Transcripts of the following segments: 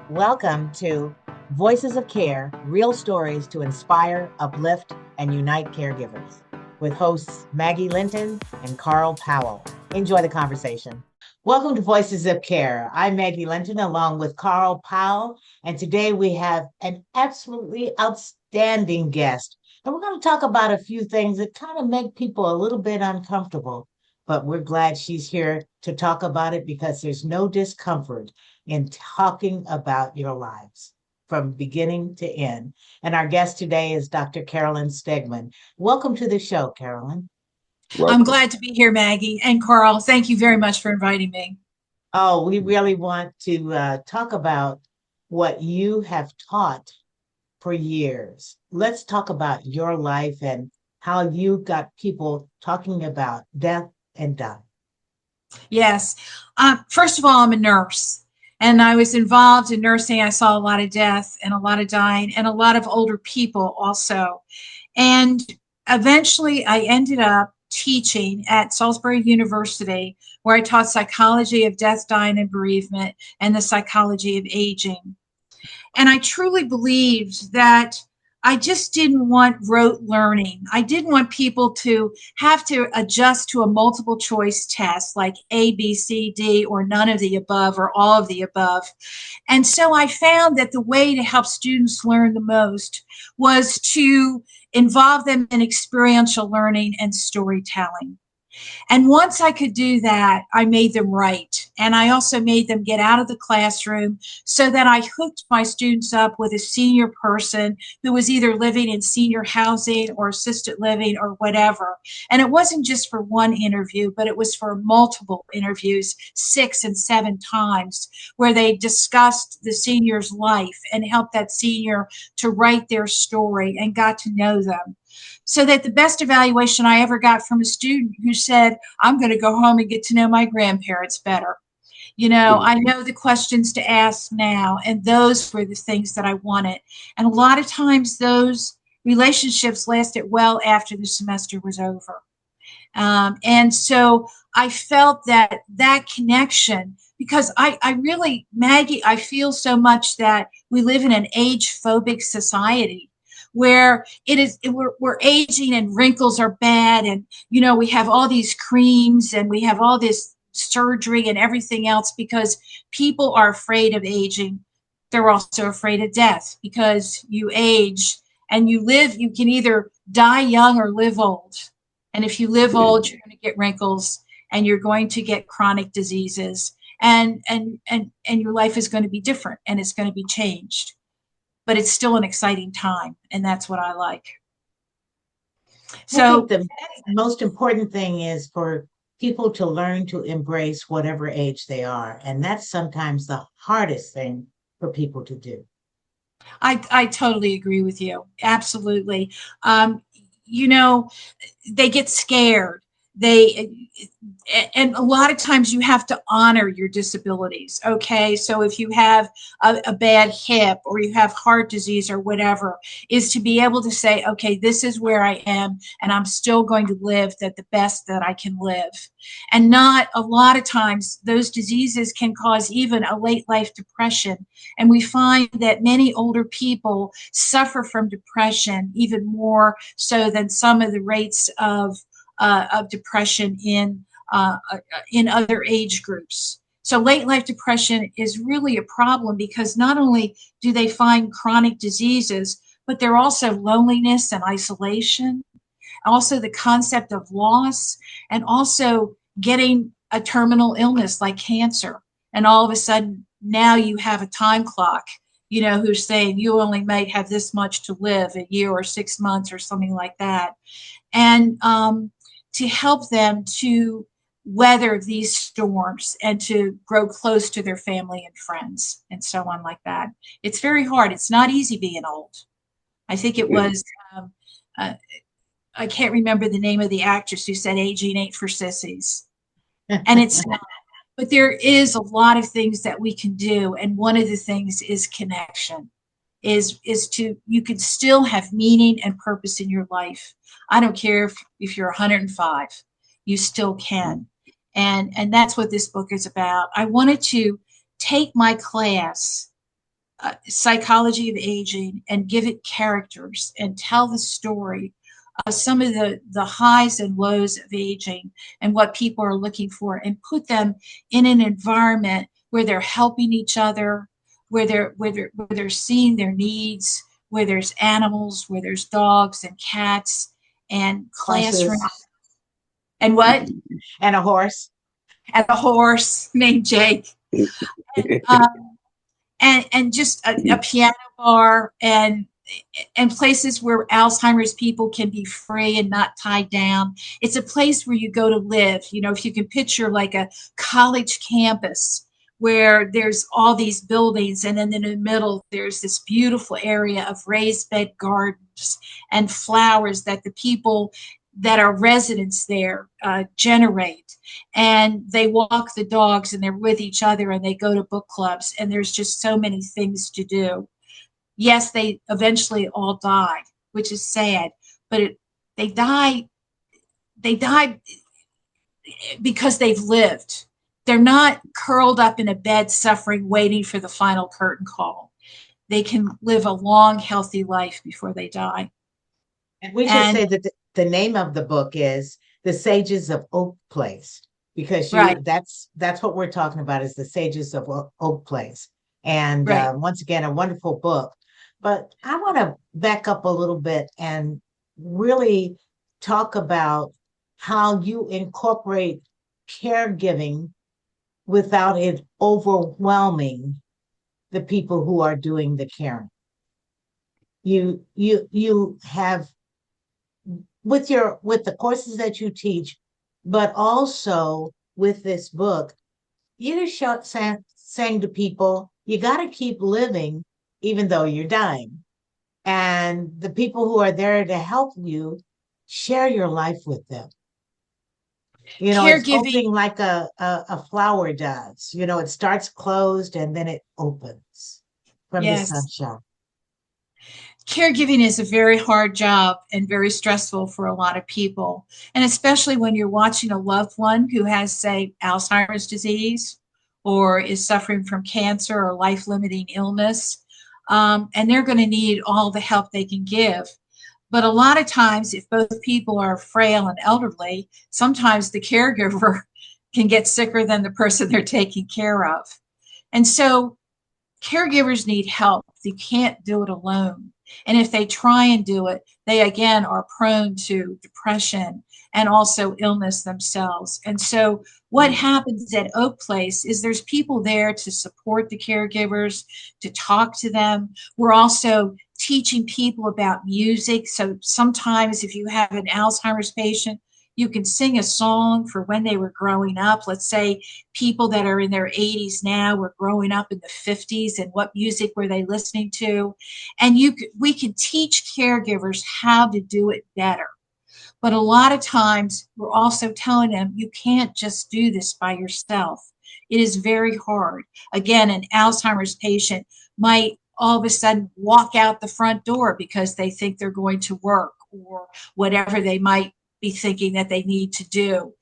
Welcome to Voices of Care, real stories to inspire, uplift, and unite caregivers with hosts Maggie Linton and Carl Powell. Enjoy the conversation. Welcome to Voices of Care. I'm Maggie Linton along with Carl Powell, and today we have an absolutely outstanding guest. And we're going to talk about a few things that kind of make people a little bit uncomfortable, but we're glad she's here to talk about it because there's no discomfort in talking about your lives from beginning to end. And our guest today is Dr. Carolyn Stegman. Welcome to the show, Carolyn. I'm Welcome. glad to be here, Maggie. And Carl, thank you very much for inviting me. Oh, we really want to talk about what you have taught for years. Let's talk about your life and how you got people talking about death and dying. Yes. First of all, I'm a nurse and I was involved in nursing. I saw a lot of death and a lot of dying and a lot of older people also. And eventually I ended up teaching at Salisbury University, where I taught psychology of death, dying, and bereavement and the psychology of aging. And I truly believed that I just didn't want rote learning. I didn't want people to have to adjust to a multiple choice test like A, B, C, D, or none of the above, or all of the above. And so I found that the way to help students learn the most was to involve them in experiential learning and storytelling. And once I could do that, I made them write. And I also made them get out of the classroom so that I hooked my students up with a senior person who was either living in senior housing or assisted living or whatever. And it wasn't just for one interview, but it was for multiple interviews, 6 and 7 times, where they discussed the senior's life and helped that senior to write their story and got to know them. So that the best evaluation I ever got from a student who said, I'm going to go home and get to know my grandparents better. I know the questions to ask now, and those were the things that I wanted. And a lot of times those relationships lasted well after the semester was over. And so I felt that connection, because I really, Maggie, I feel so much that we live in an age phobic society where we're aging and wrinkles are bad, and we have all these creams and we have all this surgery and everything else because people are afraid of aging. They're also afraid of death because you age and you can either die young or live old. And if you live old, you're going to get wrinkles and you're going to get chronic diseases, and your life is going to be different and it's going to be changed. But it's still an exciting time, and that's what I like. So I think the most important thing is for people to learn to embrace whatever age they are. And that's sometimes the hardest thing for people to do. I totally agree with you. Absolutely. They get scared. And a lot of times you have to honor your disabilities. Okay. So if you have a bad hip or you have heart disease or whatever, is to be able to say, okay, this is where I am and I'm still going to live the best that I can live. And not a lot of times those diseases can cause even a late life depression. And we find that many older people suffer from depression even more so than some of the rates of depression in other age groups. So late life depression is really a problem because not only do they find chronic diseases, but they're also loneliness and isolation, also the concept of loss, and also getting a terminal illness like cancer. And all of a sudden, now you have a time clock, who's saying you only might have this much to live, a year or 6 months or something like that. And to help them to weather these storms and to grow close to their family and friends and so on like that. It's very hard. It's not easy being old. I think it was, I can't remember the name of the actress who said aging ain't for sissies. And it's not. But there is a lot of things that we can do. And one of the things is connection. Is you can still have meaning and purpose in your life. I don't care if you're 105, you still can. And that's what this book is about. I wanted to take my class psychology of aging and give it characters and tell the story of some of the highs and lows of aging and what people are looking for, and put them in an environment where they're helping each other, where they're seeing their needs, where there's animals, where there's dogs and cats and classrooms Horses and what, and a horse. and a horse named Jake, and just a piano bar, and places where Alzheimer's people can be free and not tied down. It's a place where you go to live. You know, if you can picture like a college campus where there's all these buildings, and then in the middle there's this beautiful area of raised bed gardens and flowers that the people that are residents there generate, and they walk the dogs and they're with each other and they go to book clubs, and there's just so many things to do. Yes, they eventually all died, which is sad, but they die. They die because they've lived. They're not curled up in a bed suffering, waiting for the final curtain call. They can live a long, healthy life before they die. And we should And say that the name of the book is The Sages of Oak Place, because right, that's what we're talking about, is the Sages of Oak Place. And right. once again, a wonderful book. But I want to back up a little bit and really talk about how you incorporate caregiving without it overwhelming the people who are doing the caring. You have, with the courses that you teach, but also with this book, you're saying to people, you got to keep living even though you're dying. And the people who are there to help you, share your life with them. You know, it's Caregiving, opening like a flower does. You know, it starts closed and then it opens from the yes. sunshine. Caregiving is a very hard job and very stressful for a lot of people. And especially when you're watching a loved one who has, say, Alzheimer's disease or is suffering from cancer or life limiting illness. And they're going to need all the help they can give. But a lot of times, if both people are frail and elderly, sometimes the caregiver can get sicker than the person they're taking care of. And so caregivers need help. They can't do it alone. And if they try and do it, they again are prone to depression and also illness themselves. And so what happens at Oak Place is there's people there to support the caregivers, to talk to them. We're also teaching people about music. So sometimes if you have an Alzheimer's patient, you can sing a song for when they were growing up. Let's say people that are in their 80s now were growing up in the 50s, and what music were they listening to? And we can teach caregivers how to do it better. But a lot of times we're also telling them you can't just do this by yourself. It is very hard. Again, an Alzheimer's patient might all of a sudden walk out the front door because they think they're going to work, or whatever they might be thinking that they need to do.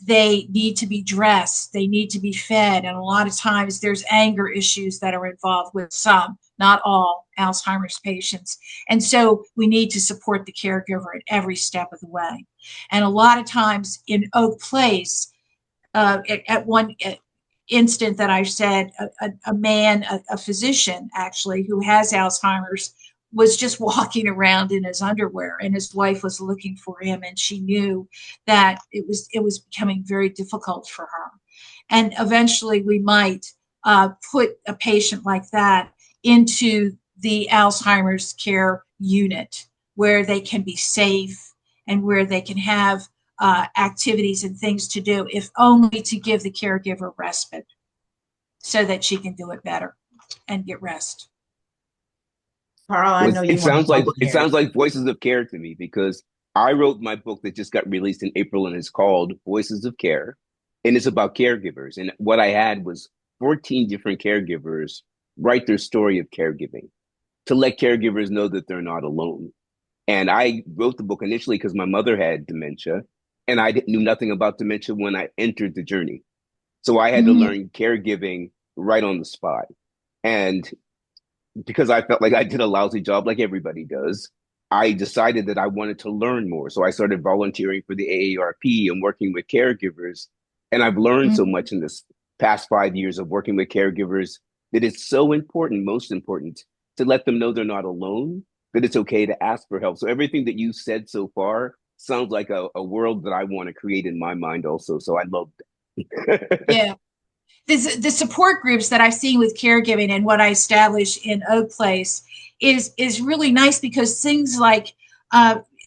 They need to be dressed, they need to be fed, and a lot of times there's anger issues that are involved with some, not all, Alzheimer's patients. And so we need to support the caregiver at every step of the way. And a lot of times in Oak Place, at one instant that I said, a man, a physician actually, who has Alzheimer's, was just walking around in his underwear, and his wife was looking for him, and she knew that it was becoming very difficult for her. And eventually we might put a patient like that into the Alzheimer's care unit, where they can be safe and where they can have activities and things to do, if only to give the caregiver respite so that she can do it better and get rest. Carl, I Well, know you it want sounds to like share. Voices of Care to me, because I wrote my book that just got released in April, and it's called Voices of Care, and it's about caregivers. And what I had was 14 different caregivers write their story of caregiving to let caregivers know that they're not alone. And I wrote the book initially because my mother had dementia, and knew nothing about dementia when I entered the journey. So I had to Mhm. learn caregiving right on the spot. And because I felt like I did a lousy job, like everybody does, I decided that I wanted to learn more. So I started volunteering for the AARP and working with caregivers. And I've learned so much in this past 5 years of working with caregivers that it's so important, most important, to let them know they're not alone, that it's okay to ask for help. So everything that you said so far sounds like a world that I want to create in my mind also. So I love that. Yeah. The support groups that I've seen with caregiving and what I established in Oak Place is really nice, because things like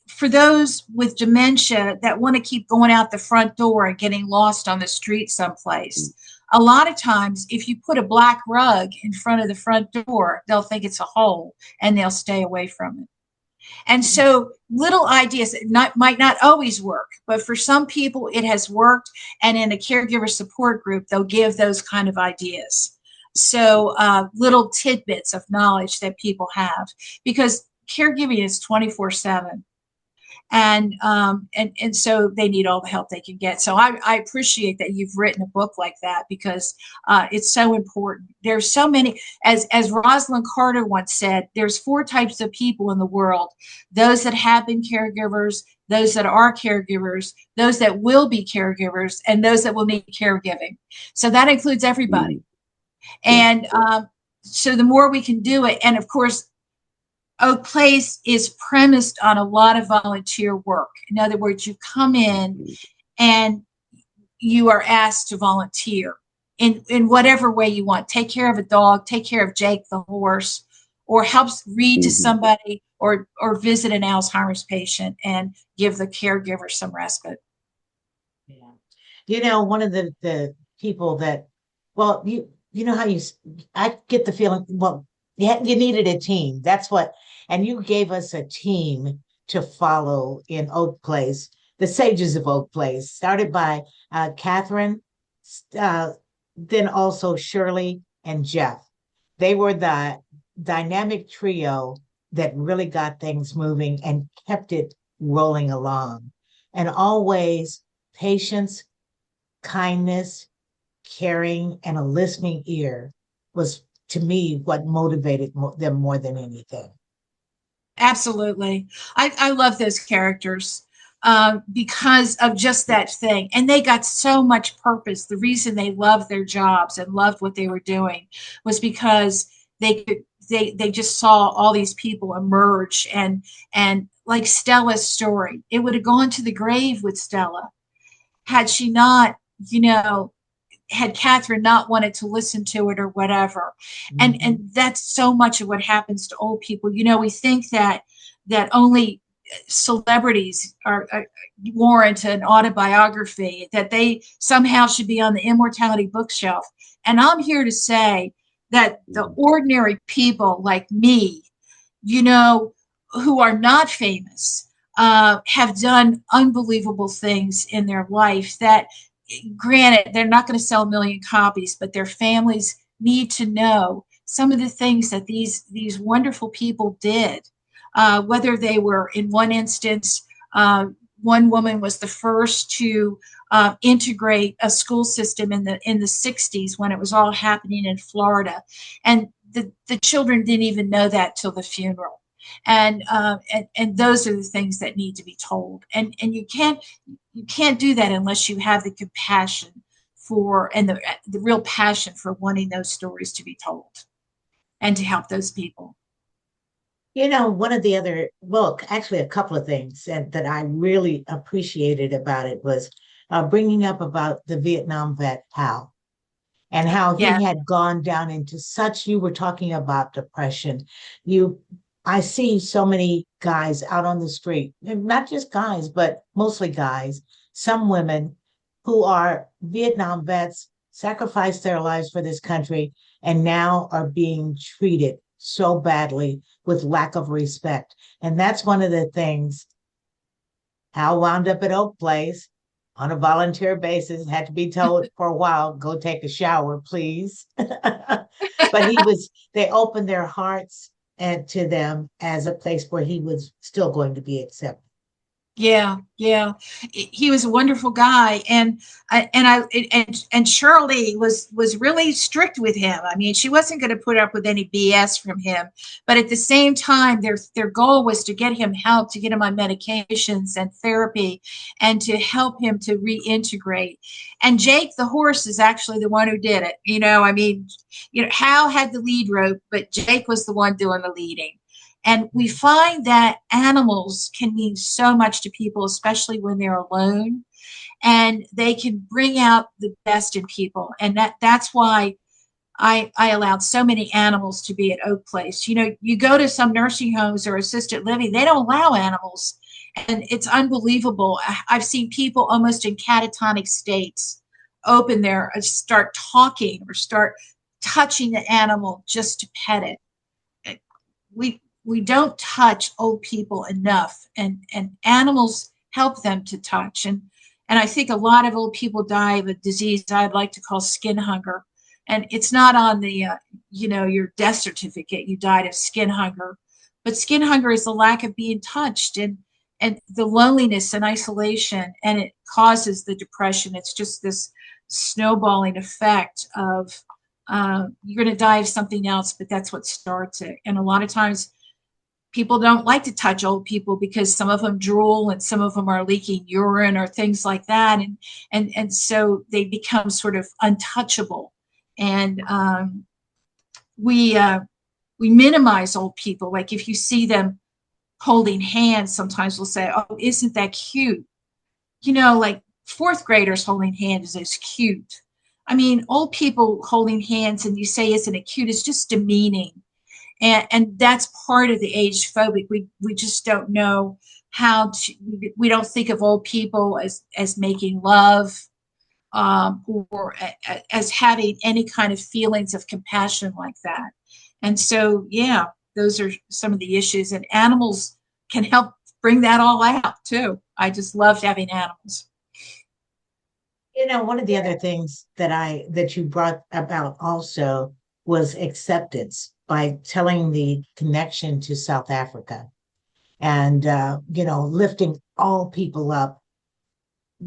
for those with dementia that want to keep going out the front door and getting lost on the street someplace, a lot of times if you put a black rug in front of the front door, they'll think it's a hole and they'll stay away from it. And so little ideas might not always work, but for some people it has worked. And in a caregiver support group, they'll give those kind of ideas. So little tidbits of knowledge that people have, because caregiving is 24/7. And so they need all the help they can get. So I appreciate that you've written a book like that, because it's so important. There's so many, as Rosalind Carter once said, there's 4 types of people in the world: those that have been caregivers, those that are caregivers, those that will be caregivers, and those that will need caregiving. So that includes everybody. And so the more we can do it, and of course, Oak Place is premised on a lot of volunteer work. In other words, you come in and you are asked to volunteer in whatever way you want. Take care of a dog, take care of Jake the horse, or helps read to somebody, or visit an Alzheimer's patient and give the caregiver some respite. Yeah. You know, one of the people that, well, you know how I get the feeling, well, you needed a team. That's what, and you gave us a team to follow in Oak Place, the Sages of Oak Place, started by Catherine, then also Shirley and Jeff. They were the dynamic trio that really got things moving and kept it rolling along. And always patience, kindness, caring, and a listening ear was, to me, what motivated them more than anything. Absolutely. I love those characters because of just that thing. And they got so much purpose. The reason they loved their jobs and loved what they were doing was because they just saw all these people emerge, and like Stella's story, it would have gone to the grave with Stella had she not, had Catherine not wanted to listen to it or whatever. And that's so much of what happens to old people. We think that only celebrities are warrant an autobiography, that they somehow should be on the immortality bookshelf. And I'm here to say that the ordinary people like me, who are not famous, have done unbelievable things in their life that, granted, they're not going to sell 1 million copies, but their families need to know some of the things that these wonderful people did. Whether they were, in one instance, one woman was the first to integrate a school system in the 60s when it was all happening in Florida, and the children didn't even know that till the funeral. And those are the things that need to be told. And you can't do that unless you have the compassion for, and the real passion for wanting those stories to be told and to help those people. One of the other, well, actually a couple of things that I really appreciated about it was bringing up about the Vietnam vet, Powell, and how he had gone down into such, you were talking about depression. I see so many guys out on the street, not just guys, but mostly guys, some women who are Vietnam vets, sacrificed their lives for this country, and now are being treated so badly with lack of respect. And that's one of the things. Hal wound up at Oak Place on a volunteer basis, had to be told for a while, go take a shower, please. But they opened their hearts and to them as a place where he was still going to be accepted. Yeah, yeah. He was a wonderful guy, and Shirley was really strict with him. I mean, she wasn't going to put up with any BS from him, but at the same time, their goal was to get him help, to get him on medications and therapy, and to help him to reintegrate. And Jake the horse is actually the one who did it. I mean, Hal had the lead rope, but Jake was the one doing the leading. And we find that animals can mean so much to people, especially when they're alone, and they can bring out the best in people. And that's why I allowed so many animals to be at Oak Place. You go to some nursing homes or assisted living, they don't allow animals. And it's unbelievable. I've seen people almost in catatonic states open there and start talking or start touching the animal just to pet it. We don't touch old people enough, and animals help them to touch. And I think a lot of old people die of a disease I'd like to call skin hunger. And it's not on the, your death certificate, you died of skin hunger. But skin hunger is the lack of being touched and the loneliness and isolation, and it causes the depression. It's just this snowballing effect of you're going to die of something else, but that's what starts it. And a lot of times, people don't like to touch old people because some of them drool and some of them are leaking urine or things like that. And so they become sort of untouchable. And we minimize old people. Like if you see them holding hands, sometimes we'll say, oh, isn't that cute? Like fourth graders holding hands is cute. I mean, old people holding hands and you say, isn't it cute? It's just demeaning. And that's part of the age phobic. We just don't know how to, we don't think of old people as making love or as having any kind of feelings of compassion like that. And so, yeah, those are some of the issues, and animals can help bring that all out too. I just loved having animals. One of the other things that you brought about also was acceptance by telling the connection to South Africa and, lifting all people up,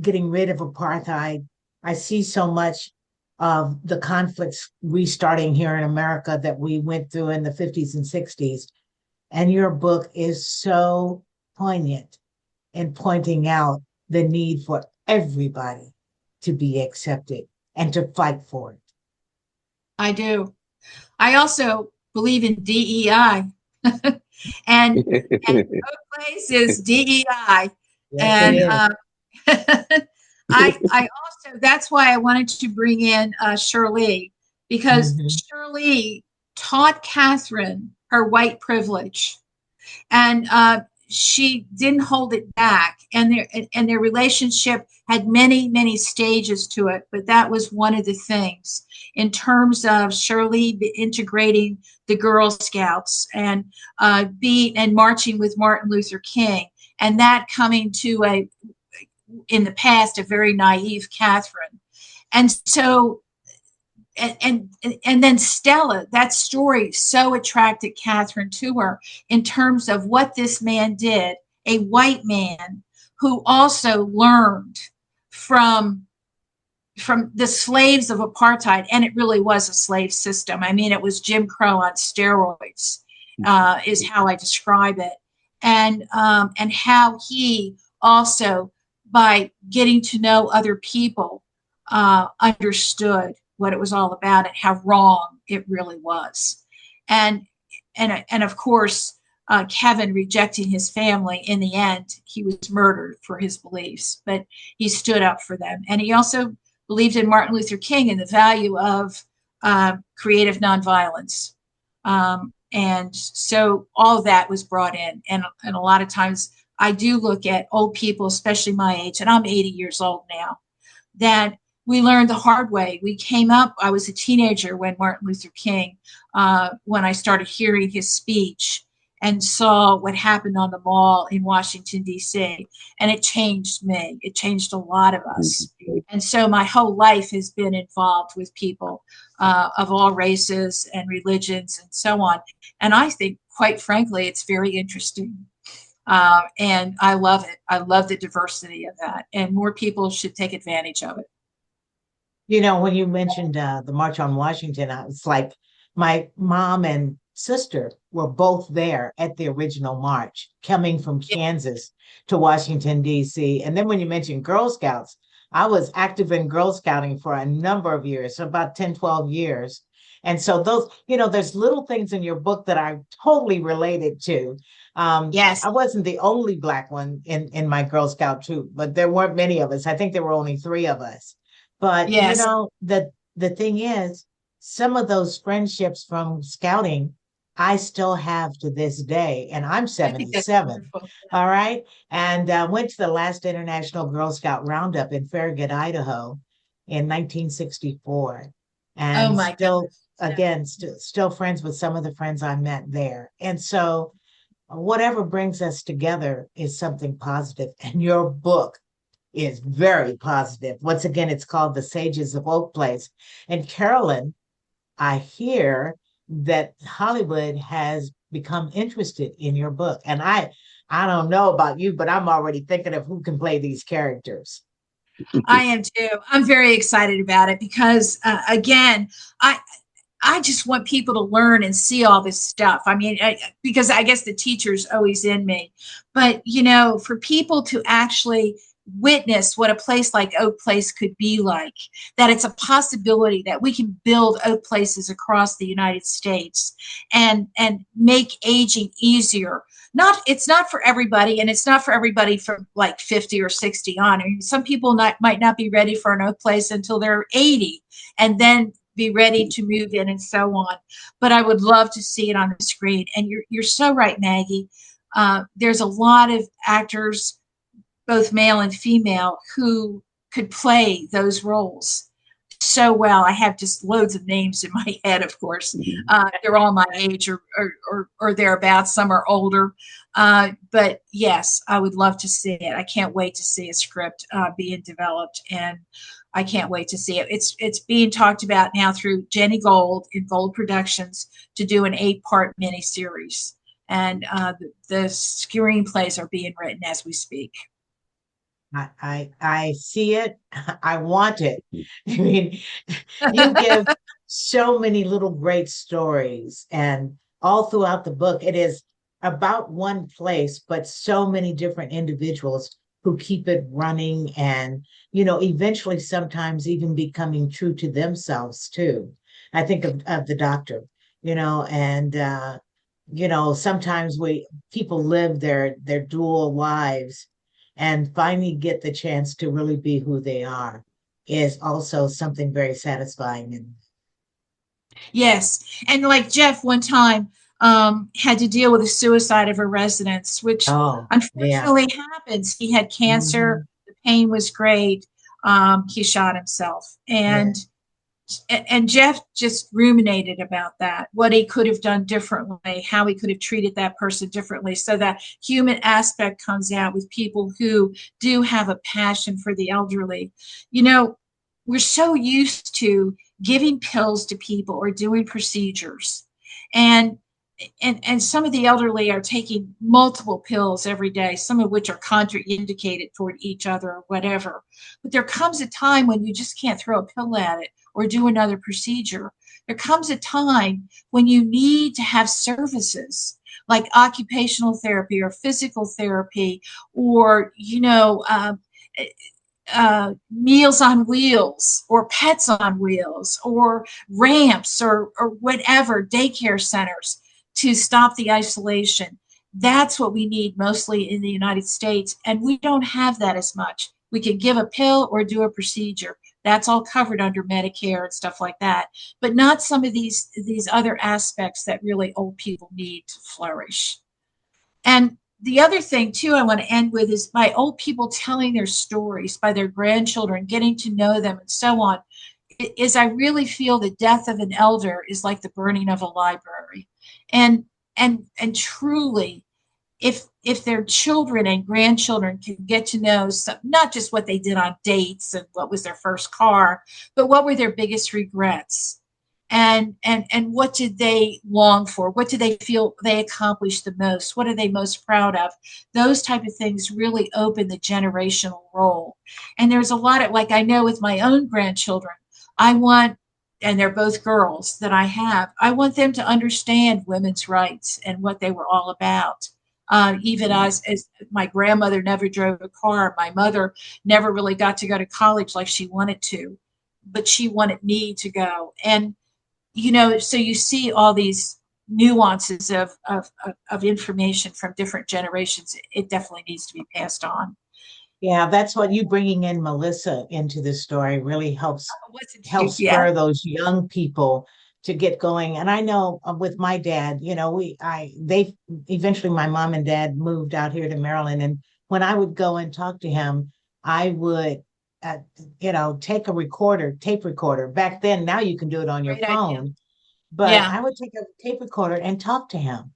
getting rid of apartheid. I see so much of the conflicts restarting here in America that we went through in the 50s and 60s. And your book is so poignant in pointing out the need for everybody to be accepted and to fight for it. I do. I also believe in DEI. and Oak Place is DEI. Yes, And I also, that's why I wanted to bring in Shirley, because Shirley taught Catherine her white privilege, and she didn't hold it back. And their relationship had many stages to it, but that was one of the things in terms of Shirley integrating the Girl Scouts and marching with Martin Luther King, and that coming to in the past, a very naive Catherine. And so, and then Stella, that story so attracted Catherine to her in terms of what this man did, a white man who also learned from the slaves of apartheid. And it really was a slave system. I mean, it was Jim Crow on steroids, is how I describe it. And how he also, by getting to know other people, understood what it was all about and how wrong it really was. And of course, Kevin rejecting his family, in the end, he was murdered for his beliefs, but he stood up for them. And he also believed in Martin Luther King and the value of creative nonviolence. And so all of that was brought in. And a lot of times I do look at old people, especially my age, and I'm 80 years old now, that we learned the hard way. We came up, I was a teenager when Martin Luther King, when I started hearing his speech and saw what happened on the mall in Washington, D.C. And it changed me. It changed a lot of us. And so my whole life has been involved with people of all races and religions and so on. And I think, quite frankly, it's very interesting. And I love it. I love the diversity of that, and more people should take advantage of it. You know, when you mentioned the March on Washington, I was like, my mom and sister were both there at the original march, coming from Kansas to Washington, D.C. And then when you mentioned Girl Scouts, I was active in Girl Scouting for a number of years, so about 10, 12 years. And so those, you know, there's little things in your book that I totally related to. Yes, I wasn't the only Black one in my Girl Scout troop, but there weren't many of us. I think there were only three of us. But you yes. know, the thing is, some of those friendships from scouting, I still have to this day, and I'm I think that's 77. wonderful. All right. And went to the last International Girl Scout Roundup in Farragut, Idaho in 1964. Oh And my still, goodness. Yeah. again, still friends with some of the friends I met there. And so, whatever brings us together is something positive. And your book is very positive. Once again, it's called The Sages of Oak Place. And Carolyn, I hear that Hollywood has become interested in your book. And I don't know about you, but I'm already thinking of who can play these characters. I am too. I'm very excited about it because, again, I I just want people to learn and see all this stuff. I mean, because I guess the teacher's always in me, but for people to actually witness what a place like Oak Place could be like, that it's a possibility that we can build Oak Places across the United States and make aging easier. It's not for everybody, and it's not for everybody from like 50 or 60 on. I mean, some people might not be ready for an Oak Place until they're 80, and then be ready to move in and so on. But I would love to see it on the screen. And you're so right, Maggie. There's a lot of actors, both male and female, who could play those roles so well. I have just loads of names in my head, of course. They're all my age or thereabouts. Some are older. But yes, I would love to see it. I can't wait to see a script being developed, and I can't wait to see it. It's being talked about now through Jenny Gold in Gold Productions to do an 8-part miniseries. And the screenplays are being written as we speak. I see it. I want it. I mean, you give so many little great stories, and all throughout the book, it is about one place, but so many different individuals who keep it running and, eventually sometimes even becoming true to themselves too. I think of the doctor, and sometimes people live their dual lives and finally get the chance to really be who they are is also something very satisfying. And Yes. And like Jeff one time had to deal with the suicide of a resident, which oh, yeah. unfortunately happens. He had cancer. Mhm. The pain was great. He shot himself. Yeah. And Jeff just ruminated about that, what he could have done differently, how he could have treated that person differently. So that human aspect comes out with people who do have a passion for the elderly. We're so used to giving pills to people or doing procedures. And some of the elderly are taking multiple pills every day, some of which are contraindicated toward each other or whatever. But there comes a time when you just can't throw a pill at it or do another procedure. There comes a time when you need to have services like occupational therapy or physical therapy, or Meals on Wheels or Pets on Wheels or ramps or whatever, daycare centers, to stop the isolation. That's what we need mostly in the United States, and we don't have that as much. We can give a pill or do a procedure. That's all covered under Medicare and stuff like that, but not some of these other aspects that really old people need to flourish. And the other thing too I want to end with is by old people telling their stories, by their grandchildren getting to know them and so on, is I really feel the death of an elder is like the burning of a library. And truly, if their children and grandchildren can get to know not just what they did on dates and what was their first car, but what were their biggest regrets, and what did they long for? What do they feel they accomplished the most? What are they most proud of? Those type of things really open the generational role. And there's a lot of, like, I know with my own grandchildren, I want, and they're both girls that I want them to understand women's rights and what they were all about. Even as my grandmother never drove a car, my mother never really got to go to college like she wanted to, but she wanted me to go. And so you see all these nuances of information from different generations. It definitely needs to be passed on. Yeah, that's what you bringing in Melissa into the story really helps Yeah. spur those young people to get going. And I know with my dad, they eventually my mom and dad moved out here to Maryland, and when I would go and talk to him, I would, take a tape recorder. Back then, now you can do it on your Great idea. phone, but Yeah. I would take a tape recorder and talk to him.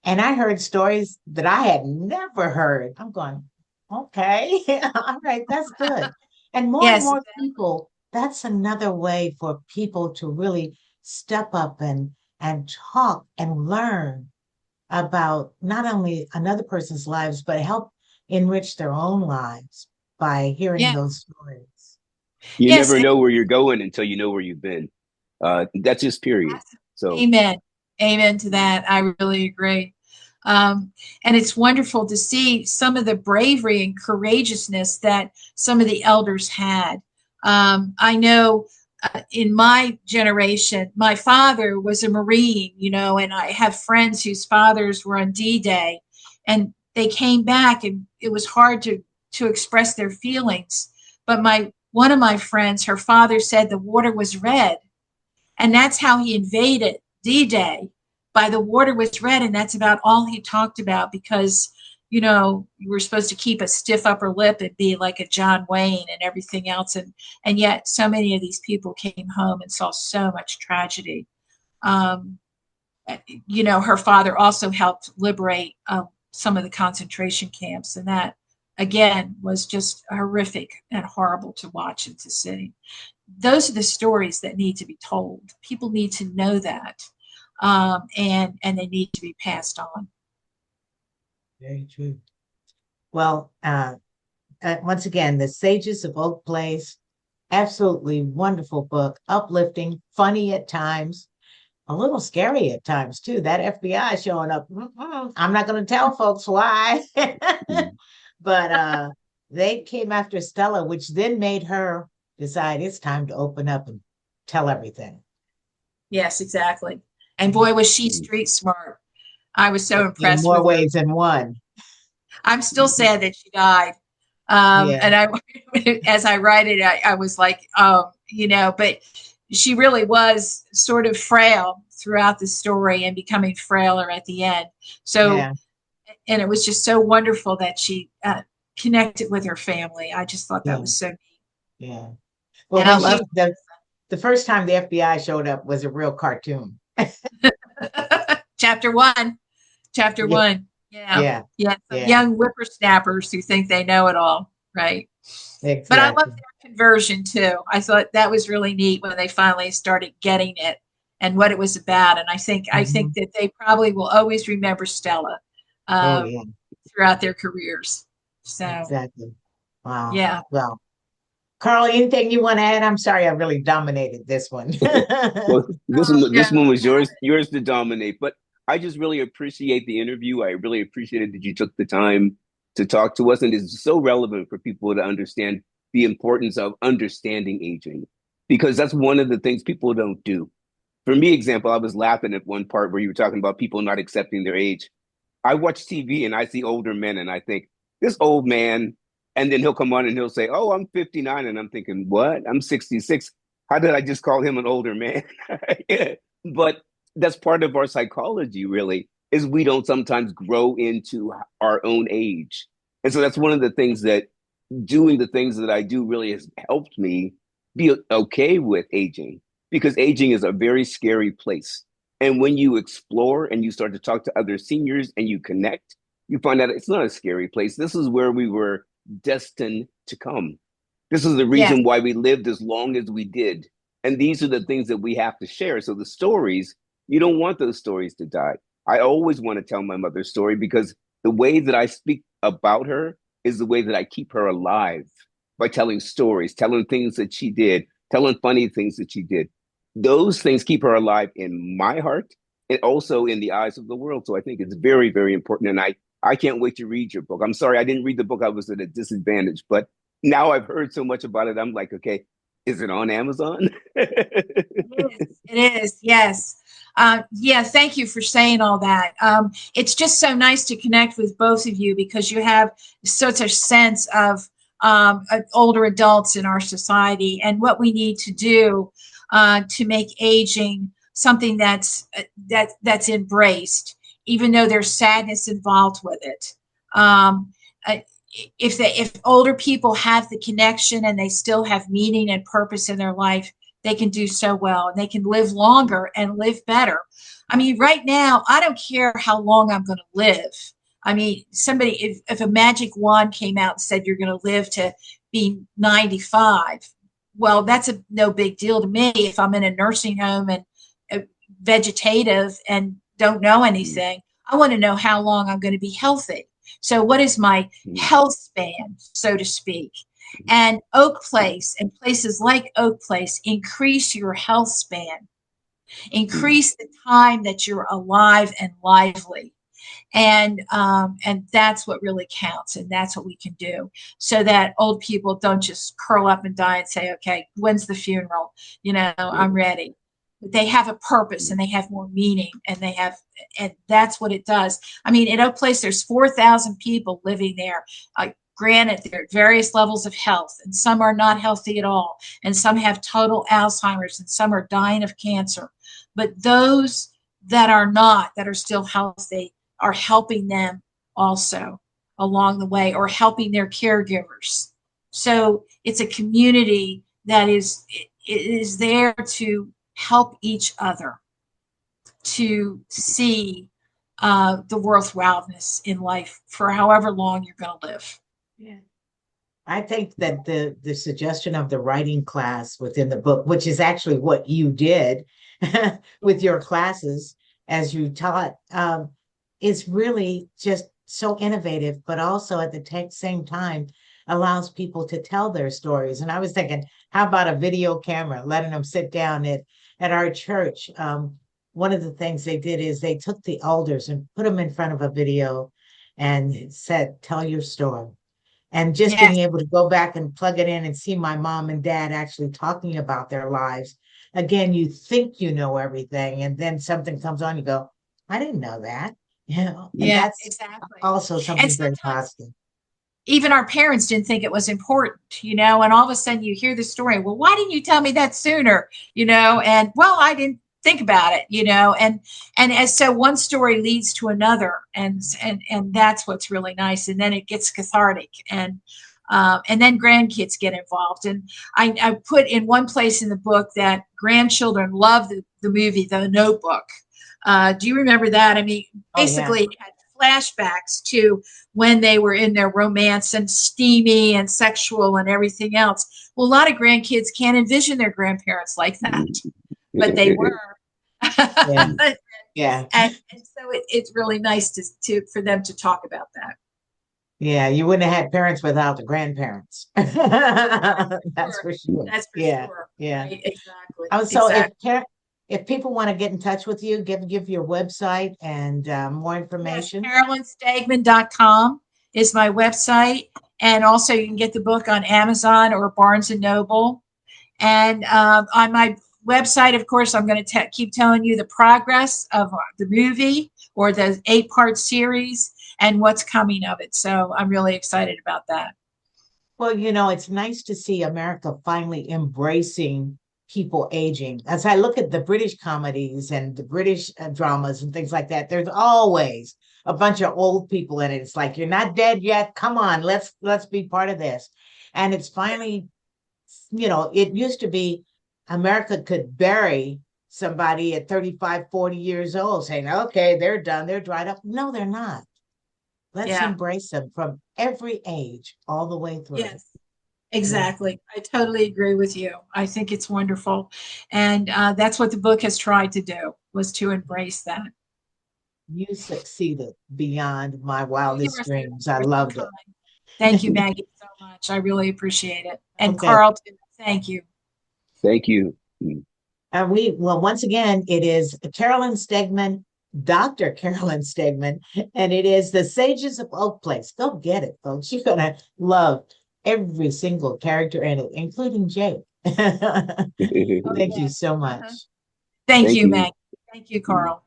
And I heard stories that I had never heard. I'm going, okay, all right, that's good. And Yes. more people, that's another way for people to really step up and talk and learn about not only another person's lives, but help enrich their own lives by hearing Yeah. those stories. You Yes. never know where you're going until you know where you've been. That's just period. So Amen. Amen to that. I really agree. And it's wonderful to see some of the bravery and courageousness that some of the elders had. I know in my generation, my father was a Marine, and I have friends whose fathers were on D-Day, and they came back, and it was hard to express their feelings. But one of my friends, her father said the water was red, and that's how he invaded D-Day. By the water was red, and that's about all he talked about, because you were supposed to keep a stiff upper lip and be like a John Wayne and everything else, and yet so many of these people came home and saw so much tragedy. Um, her father also helped liberate some of the concentration camps, and that again was just horrific and horrible to watch and to see. Those are the stories that need to be told. People need to know that, and they need to be passed on. Very true. Well, once again, The Sages of Oak Place, absolutely wonderful book, uplifting, funny at times, a little scary at times too. That FBI showing up. I'm not going to tell folks why, but they came after Stella, which then made her decide it's time to open up and tell everything. Yes, exactly. And boy, was she street smart. I was so In impressed more with her. ways than one. I'm still sad that she died. Yeah. And as I write it, I was like, but she really was sort of frail throughout the story and becoming frailer at the end. So, Yeah. And it was just so wonderful that she connected with her family. I just thought that Yeah. was so neat. Yeah. Well, And I when love the first time the FBI showed up was a real cartoon. chapter one. Chapter Yeah. one. Yeah. Yeah. Yeah. Some Yeah. young whippersnappers who think they know it all. Right. But I love Exactly. their conversion too. I thought that was really neat when they finally started getting it and what it was about. And I think that they probably will always remember Stella Oh, yeah. throughout their careers. So Exactly. Wow. yeah. Well, Carl, anything you want to add? I'm sorry I really dominated this one. well, Yeah. this one was yours to dominate. But I just really appreciate the interview. I really appreciated that you took the time to talk to us, and it's so relevant for people to understand the importance of understanding aging, because that's one of the things people don't do. For me, example, I was laughing at one part where you were talking about people not accepting their age. I watch TV and I see older men and I think, this old man, and then he'll come on and he'll say, oh, I'm 59. And I'm thinking, what? I'm 66. How did I just call him an older man? Yeah. But that's part of our psychology, really, is we don't sometimes grow into our own age. And so that's one of the things that doing the things that I do really has helped me be okay with aging, because aging is a very scary place. And when you explore and you start to talk to other seniors and you connect, you find out it's not a scary place. This is where we were destined to come. This is the Yes. reason why we lived as long as we did. And these are the things that we have to share. So the stories, you don't want those stories to die. I always want to tell my mother's story because the way that I speak about her is the way that I keep her alive by telling stories, telling things that she did, telling funny things that she did. Those things keep her alive in my heart and also in the eyes of the world. So I think it's very, very important. And I can't wait to read your book. I'm sorry, I didn't read the book. I was at a disadvantage, but now I've heard so much about it. I'm like, okay, is it on Amazon? It is. Yes. Yeah. Thank you for saying all that. It's just so nice to connect with both of you because you have such a sense of older adults in our society and what we need to do to make aging something that's embraced, even though there's sadness involved with it. If older people have the connection and they still have meaning and purpose in their life, they can do so well and they can live longer and live better. I mean, right now, I don't care how long I'm going to live. I mean, if a magic wand came out and said you're going to live to be 95, well, that's no big deal to me if I'm in a nursing home and vegetative and don't know anything. I want to know how long I'm going to be healthy. So what is my health span, so to speak? And Oak Place and places like Oak Place increase your health span, increase the time that you're alive and lively. And that's what really counts. And that's what we can do so that old people don't just curl up and die and say, okay, when's the funeral? I'm ready. They have a purpose and they have more meaning and that's what it does. I mean, in Oak Place, there's 4,000 people living there. Granted, they're at various levels of health and some are not healthy at all. And some have total Alzheimer's and some are dying of cancer. But those that are still healthy are helping them also along the way or helping their caregivers. So it's a community that is there to help each other to see the worthwhileness in life for however long you're going to live. Yeah. I think that the suggestion of the writing class within the book, which is actually what you did with your classes as you taught, is really just so innovative, but also at the same time allows people to tell their stories. And I was thinking, how about a video camera, letting them sit down at our church? One of the things they did is they took the elders and put them in front of a video and said, tell your story. And just being able to go back and plug it in and see my mom and dad actually talking about their lives. Again, you think you know everything, and then something comes on, you go, I didn't know that. And that's exactly. Also something very positive. Even our parents didn't think it was important, and all of a sudden you hear the story. Well, why didn't you tell me that sooner? And well, I didn't think about it, and as so one story leads to another, and that's what's really nice. And then it gets cathartic, and then grandkids get involved. And I put in one place in the book that grandchildren love the movie The Notebook. Do you remember that? I mean, basically it had flashbacks to when they were in their romance and steamy and sexual and everything else. Well, a lot of grandkids can't envision their grandparents like that, but they were. Yeah. And so it's really nice for them to talk about that. Yeah, you wouldn't have had parents without the grandparents. That's for sure. That's for sure. Yeah. Right, exactly. So if people want to get in touch with you, give your website and more information. Yes, CarolynStegman.com is my website. And also you can get the book on Amazon or Barnes & Noble. And on my website, of course, I'm going to keep telling you the progress of the movie or the 8-part series and what's coming of it. So I'm really excited about that. Well, it's nice to see America finally embracing people aging. As I look at the British comedies and the British dramas and things like that, there's always a bunch of old people in it. It's like, you're not dead yet. Come on, let's be part of this. And it's finally, it used to be America could bury somebody at 35, 40 years old saying, okay, they're done, they're dried up. No, they're not. Let's embrace them from every age all the way through. Yes, Exactly. I totally agree with you. I think it's wonderful. And that's what the book has tried to do, was to embrace that. You succeeded beyond my Oh, wildest dreams. I loved it. Thank you, Maggie, so much. I really appreciate it. And Okay. Carlton, thank you. Thank you. And well, once again, it is Carolyn Stegman, Dr. Carolyn Stegman, and it is The Sages of Oak Place. Go get it, folks. You're going to love every single character in it, including Jake. Thank you so much. Thank Thank you, you. Maggie. Thank you, Carl.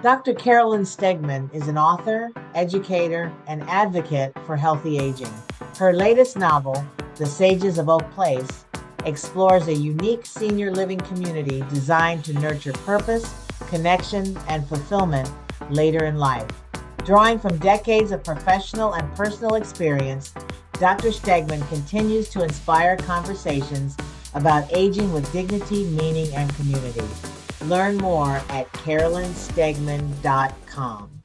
Dr. Carolyn Stegman is an author, educator, and advocate for healthy aging. Her latest novel, The Sages of Oak Place, explores a unique senior living community designed to nurture purpose, connection, and fulfillment later in life. Drawing from decades of professional and personal experience, Dr. Stegman continues to inspire conversations about aging with dignity, meaning, and community. Learn more at carolynstegman.com.